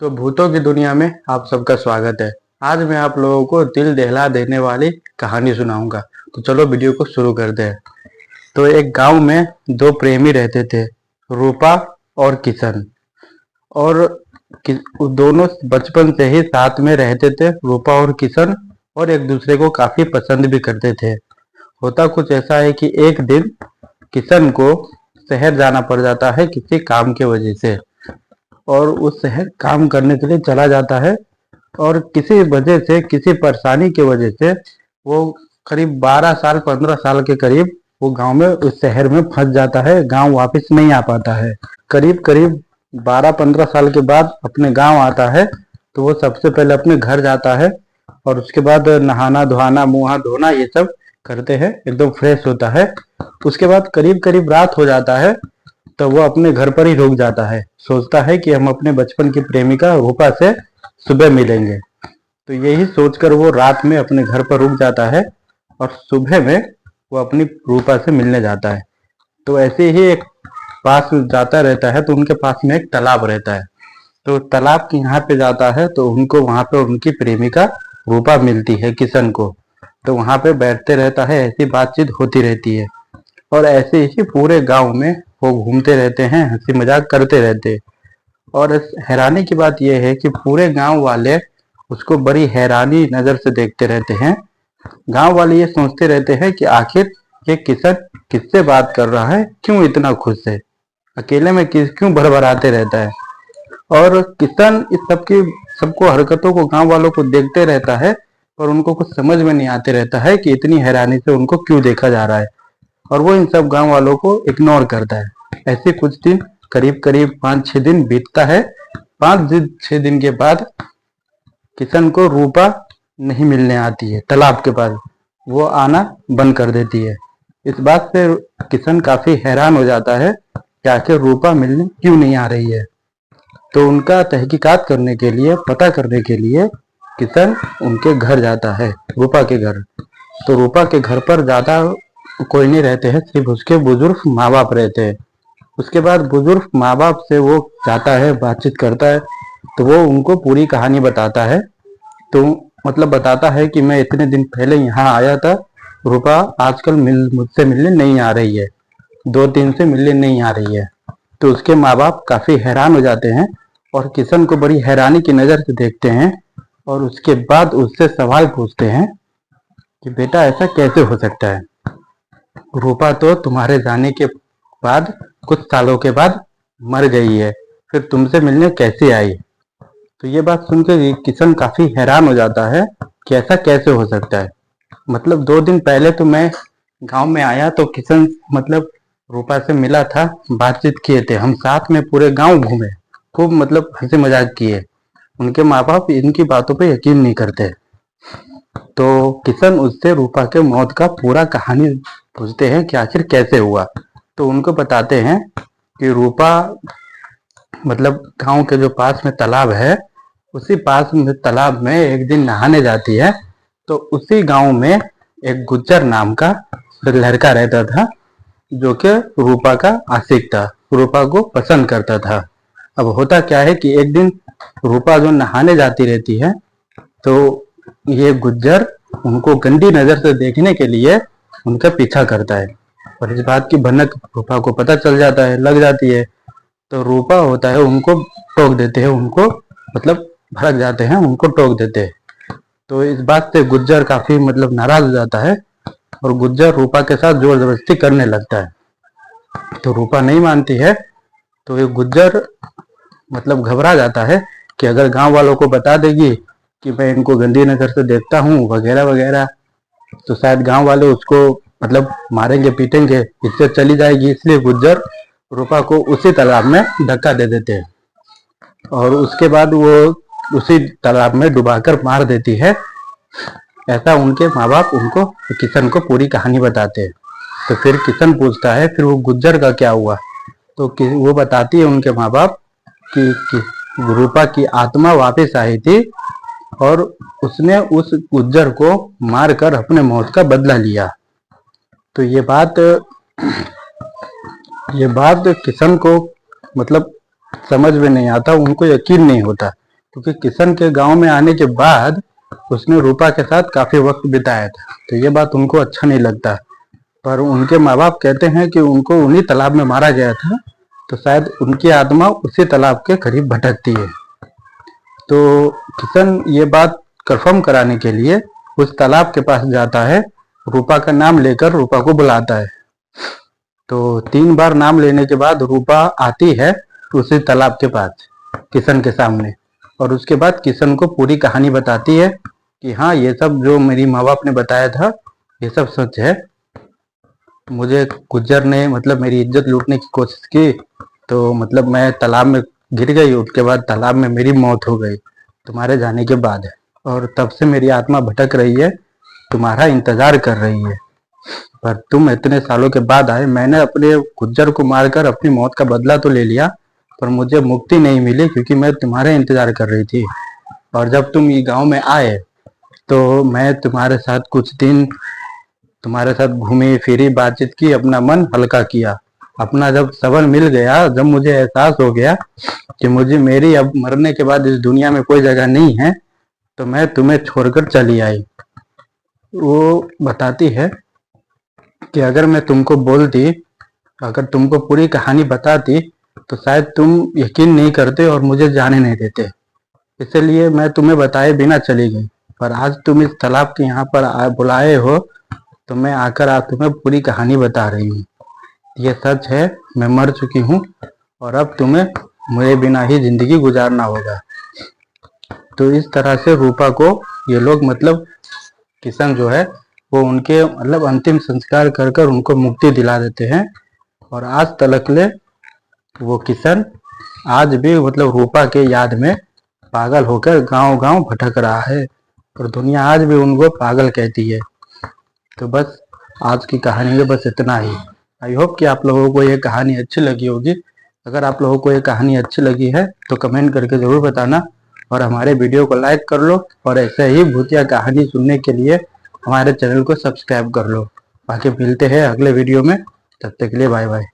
तो भूतों की दुनिया में आप सबका स्वागत है। आज मैं आप लोगों को दिल दहला देने वाली कहानी सुनाऊंगा। तो चलो वीडियो को शुरू करते हैं। तो एक गांव में दो प्रेमी रहते थे, रूपा और किशन। और वो दोनों बचपन से ही साथ में रहते थे, रूपा और किशन, और एक दूसरे को काफी पसंद भी करते थे। होता कुछ ऐसा है कि एक दिन किशन को शहर जाना पड़ जाता है किसी काम के वजह से, और उस शहर काम करने के लिए चला जाता है। और किसी वजह से, किसी परेशानी की वजह से वो करीब 12 साल 15 साल के करीब वो गांव में, उस शहर में फंस जाता है। गांव वापस नहीं आ पाता है। करीब करीब 12-15 साल के बाद अपने गांव आता है। तो वो सबसे पहले अपने घर जाता है, और उसके बाद नहाना धोना मुंह हाथ धोना ये सब करते हैं, एकदम फ्रेश होता है। उसके बाद करीब करीब रात हो जाता है। तो वो अपने घर पर ही रुक जाता है, सोचता है कि हम अपने बचपन की प्रेमिका रूपा से सुबह मिलेंगे। तो यही सोचकर वो रात में अपने घर पर रुक जाता है, और सुबह में वो अपनी रूपा से मिलने जाता है। तो ऐसे ही एक पास जाता रहता है, तो उनके पास में एक तालाब रहता है। तो तालाब के यहाँ पे जाता है, तो उनको वहां पे उनकी प्रेमिका रूपा मिलती है किशन को। तो वहां पे बैठते रहता है, ऐसी बातचीत होती रहती है। और ऐसे ही पूरे गांव में वो घूमते रहते हैं, हंसी मजाक करते रहते हैं। और इस हैरानी की बात यह है कि पूरे गांव वाले उसको बड़ी हैरानी नजर से देखते रहते हैं। गांव वाले ये सोचते रहते हैं कि आखिर ये किशन किससे बात कर रहा है, क्यों इतना खुश है, अकेले में क्यों भरभराते रहता है। और किशन इस सबको हरकतों को गांव वालों को देखते रहता है, पर उनको कुछ समझ में नहीं आते रहता है कि इतनी हैरानी से उनको क्यों देखा जा रहा है। और वो इन सब गांव वालों को इग्नोर करता है। ऐसे कुछ दिन, करीब करीब 5-6 दिन बीतता है। 5-6 दिन के बाद किशन को रूपा नहीं मिलने आती है तालाब के पास। वो आना बंद कर देती है। इस बात से किशन काफी हैरान हो जाता है कि आखिर रूपा मिलने क्यों नहीं आ रही है। तो उनका तहकीकात करने के लिए, पता करने के लिए किशन उनके घर जाता है, रूपा के घर। तो रूपा के घर पर ज्यादा कोई नहीं रहते हैं, सिर्फ उसके बुजुर्ग माँ बाप रहते हैं। उसके बाद बुजुर्ग माँ बाप से वो जाता है, बातचीत करता है। तो वो उनको पूरी कहानी बताता है। तो मतलब बताता है कि मैं इतने दिन पहले यहाँ आया था, रूपा आजकल मुझसे मिलने नहीं आ रही है, 2 दिन से मिलने नहीं आ रही है। तो उसके माँ बाप काफी हैरान हो जाते हैं, और किशन को बड़ी हैरानी की नजर से देखते हैं। और उसके बाद उससे सवाल पूछते हैं कि बेटा ऐसा कैसे हो सकता है, रूपा तो तुम्हारे जाने के बाद कुछ सालों के बाद मर गई है, फिर तुमसे मिलने कैसे आई। तो ये बात सुनकर किशन काफी हैरान हो जाता है कि ऐसा कैसे हो सकता है। मतलब 2 दिन पहले तो मैं गांव में आया, तो किशन मतलब रूपा से मिला था, बातचीत किए थे, हम साथ में पूरे गांव घूमे, खूब मतलब हंसी मजाक किए। उनके माँ बाप इनकी बातों पे यकीन नहीं करते। तो किशन उससे रूपा के मौत का पूरा कहानी पूछते हैं कि आखिर कैसे हुआ। तो उनको बताते हैं कि रूपा मतलब गांव के जो पास में तालाब है, उसी पास में तालाब में एक दिन नहाने जाती है। तो उसी गांव में एक गुज्जर नाम का लड़का रहता था, जो कि रूपा का आशिक था, रूपा को पसंद करता था। अब होता क्या है कि एक दिन रूपा जो नहाने जाती रहती है, तो ये गुज्जर उनको गंदी नजर से देखने के लिए उनका पीछा करता है। और इस बात की भनक रूपा को पता चल जाता है, लग जाती है। तो रूपा होता है उनको टोक देते हैं, उनको मतलब भड़क जाते हैं, उनको टोक देते हैं। तो इस बात से गुज्जर काफी मतलब नाराज हो जाता है, और गुज्जर रूपा के साथ जोर जबरदस्ती करने लगता है। तो रूपा नहीं मानती है। तो ये गुज्जर मतलब घबरा जाता है कि अगर गांव वालों को बता देगी कि मैं इनको गंदी नजर से देखता हूँ वगैरह वगैरह, तो शायद गांव वाले उसको मतलब मारेंगे पीटेंगे, इससे चली जाएगी। इसलिए गुज्जर रूपा को उसी तालाब में धक्का दे देते हैं, और उसके बाद वो उसी तालाब में डुबाकर मार देती है। ऐसा उनके माँ बाप उनको, किशन को पूरी कहानी बताते हैं। तो फिर किशन पूछता है फिर वो गुज्जर का क्या हुआ। तो वो बताती है उनके माँ बाप कि रूपा की आत्मा वापस आई थी, और उसने उस गुज्जर को मारकर अपने मौत का बदला लिया। तो ये बात किशन को मतलब समझ में नहीं आता, उनको यकीन नहीं होता क्योंकि किशन के गांव में आने के बाद उसने रूपा के साथ काफी वक्त बिताया था, तो ये बात उनको अच्छा नहीं लगता। पर उनके माँ बाप कहते हैं कि उनको उन्हीं तालाब में मारा गया था, तो शायद उनकी आत्मा उसी तालाब के करीब भटकती है। तो किशन ये बात कंफर्म कराने के लिए उस तालाब के पास जाता है, रूपा का नाम लेकर रूपा को बुलाता है। तो 3 बार नाम लेने के बाद रूपा आती है उसी तालाब के पास किशन के सामने, और उसके बाद किशन को पूरी कहानी बताती है कि हाँ, ये सब जो मेरी माँ बाप ने बताया था ये सब सच है। मुझे गुज्जर ने मतलब मेरी इज्जत लूटने की कोशिश की, तो मतलब मैं तालाब में गिर गई, उसके बाद तालाब में मेरी मौत हो गई तुम्हारे जाने के बाद, और तब से मेरी आत्मा भटक रही है, तुम्हारा इंतजार कर रही है। पर तुम इतने सालों के बाद आए। मैंने अपने गुज्जर को मारकर अपनी मौत का बदला तो ले लिया, पर मुझे मुक्ति नहीं मिली, क्योंकि मैं तुम्हारे इंतजार कर रही थी। और जब तुम ये गांव में आए तो मैं तुम्हारे साथ कुछ दिन तुम्हारे साथ घूमी फिरी, बातचीत की, अपना मन हल्का किया। अपना जब सबर मिल गया, जब मुझे एहसास हो गया कि मुझे मेरी अब मरने के बाद इस दुनिया में कोई जगह नहीं है, तो मैं तुम्हें छोड़कर चली आई। वो बताती है कि अगर मैं तुमको बोलती, अगर तुमको पूरी कहानी बताती, तो शायद तुम यकीन नहीं करते और मुझे जाने नहीं देते। इसलिए मैं तुम्हें बताए बिना चली गई। पर आज तुम इस तालाब के यहाँ पर बुलाए हो, तो मैं आकर आज तुम्हें पूरी कहानी बता रही हूँ। ये सच है, मैं मर चुकी हूँ और अब तुम्हें मेरे बिना ही जिंदगी गुजारना होगा। तो इस तरह से रूपा को ये लोग मतलब किशन जो है वो उनके मतलब अंतिम संस्कार कर कर उनको मुक्ति दिला देते हैं। और आज तलक ले वो किशन आज भी मतलब रूपा के याद में पागल होकर गांव गांव भटक रहा है, और दुनिया आज भी उनको पागल कहती है। तो बस आज की कहानी में बस इतना ही। आई होप कि आप लोगों को ये कहानी अच्छी लगी होगी। अगर आप लोगों को ये कहानी अच्छी लगी है तो कमेंट करके ज़रूर बताना, और हमारे वीडियो को लाइक कर लो, और ऐसे ही भूतिया कहानी सुनने के लिए हमारे चैनल को सब्सक्राइब कर लो। बाकी मिलते हैं अगले वीडियो में, तब तक के लिए बाय बाय।